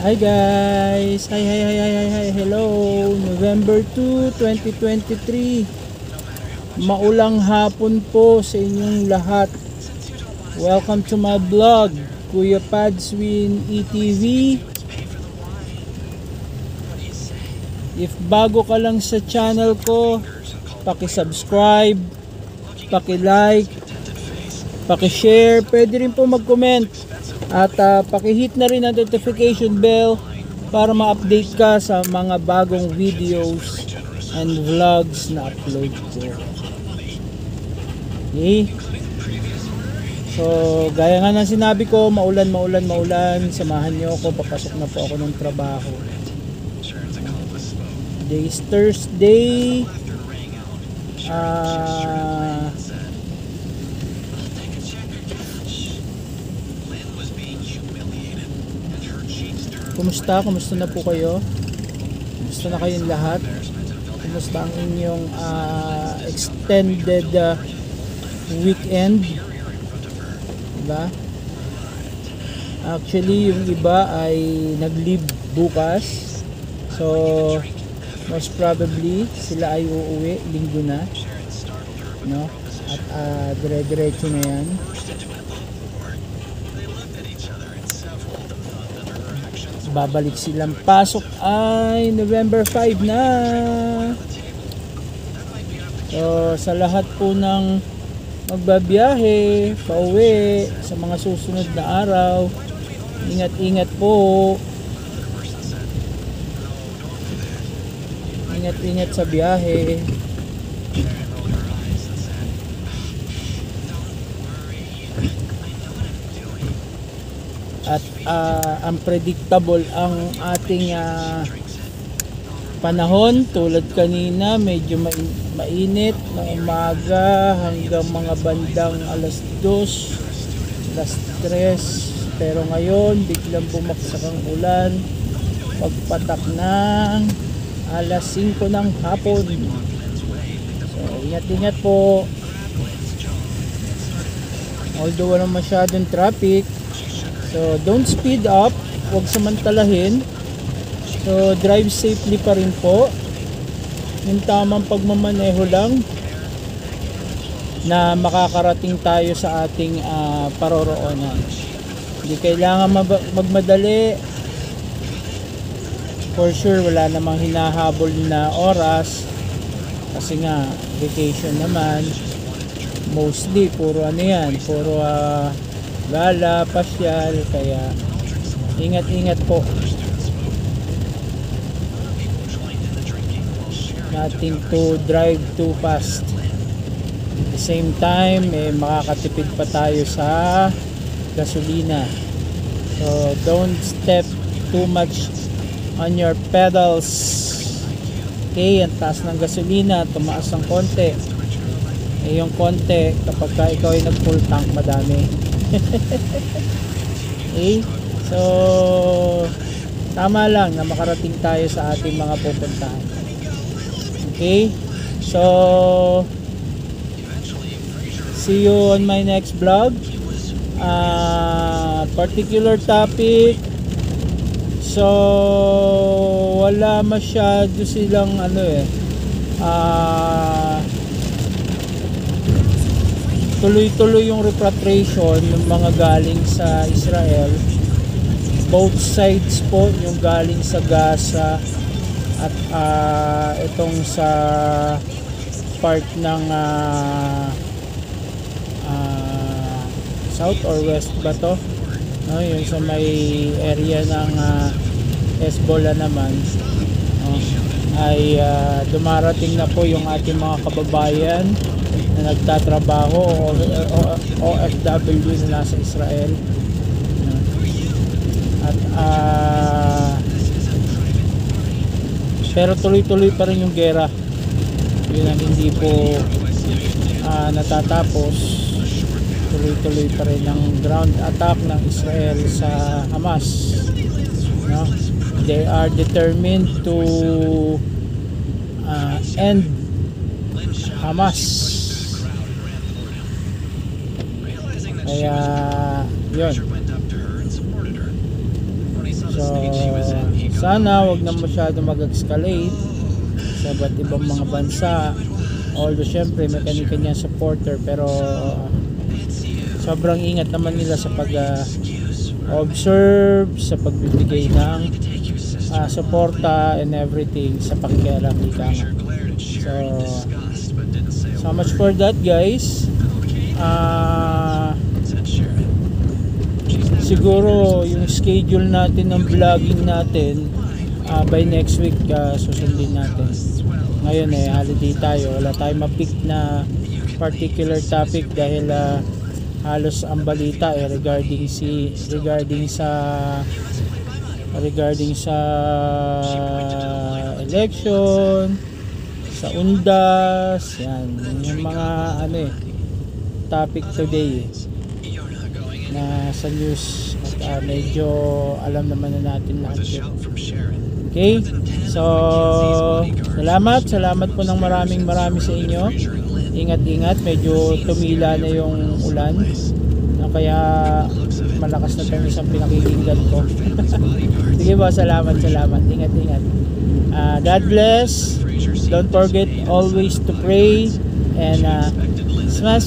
Hi guys! Hi! Hello! November 2, 2023. Maulang hapon po sa inyong lahat. Welcome to my vlog, Kuya Padswin ETV. If bago ka lang sa channel ko, paki-subscribe, paki-like, paki-share, pwede rin po mag-comment. At paki-hit na rin ang notification bell para ma-update ka sa mga bagong videos and vlogs na upload ko. Okay? So, gaya nga ng sinabi ko, maulan. Samahan nyo ako, papasok na po ako ng trabaho. Today is Thursday. Kumusta na po kayo? Kumusta na kayong lahat? Kumusta ang inyong extended weekend? Diba? Actually, yung iba ay nag-leave bukas. So, most probably, sila ay uuwi linggo na. No? At dire-diretso na yan. Babalik silang pasok ay November 5 na. So sa lahat po ng magbabiyahe pauwi sa mga susunod na araw, ingat po, ingat sa biyahe. At unpredictable ang ating panahon. Tulad kanina, medyo mainit ng umaga hanggang mga bandang alas 2, alas 3. Pero ngayon, biglang bumaksak ang ulan. Pagpatak ng alas 5 ng hapon. So, ingat po. Although walang masyadong traffic, so don't speed up, huwag samantalahin. So drive safely pa rin po. Yung tamang pagmamaneho lang na makakarating tayo sa ating paroroonan. Hindi kailangan magmadali. For sure wala namang hinahabol na oras kasi nga vacation naman. Mostly puro puro gala, pasyal, kaya ingat po. Nothing to drive too fast. At the same time, makakatipid pa tayo sa gasolina. So don't step too much on your pedals. Okay, ang taas ng gasolina, tumaas ng konti. Yung konti, kapag ikaw ay nag full tank, madami. Okay? So tama lang na makarating tayo sa ating mga pupuntahan. Okay? So see you on my next vlog. Particular topic. So wala masyado silang tuloy-tuloy yung repatriation ng mga galing sa Israel. Both sides po, yung galing sa Gaza at itong sa part ng south or west ba to? No, yung sa may area ng Hezbollah naman, ay dumarating na po yung ating mga kababayan na nagtatrabaho o OFW na nasa Israel. At pero tuloy-tuloy pa rin yung gera. Yun ang hindi po natatapos. Tuloy-tuloy pa rin ang ground attack ng Israel sa Hamas. No? They are determined to end Hamas. Kaya yun. So So sana wag na masyado mag-escalate sa iba't ibang mga bansa, although syempre may kanya-kanyang supporter, pero sobrang ingat naman nila sa pag observe, sa pagbibigay ng suporta and everything sa pakikialam ika nga. So much for that, guys. Siguro yung schedule natin ng vlogging natin by next week susundin natin. Ngayon holiday tayo, wala tayong ma-pick na particular topic dahil halos ang balita regarding sa election, sa undas, yan yung mga topic today na sa news at medyo alam naman na natin lahat yun. Okay, so salamat po ng maraming sa inyo. Ingat, medyo tumila na yung ulan, kaya malakas na tayo isang pinakikinggan ko. Sige po, salamat. Ingat. God bless. Don't forget always to pray and smile.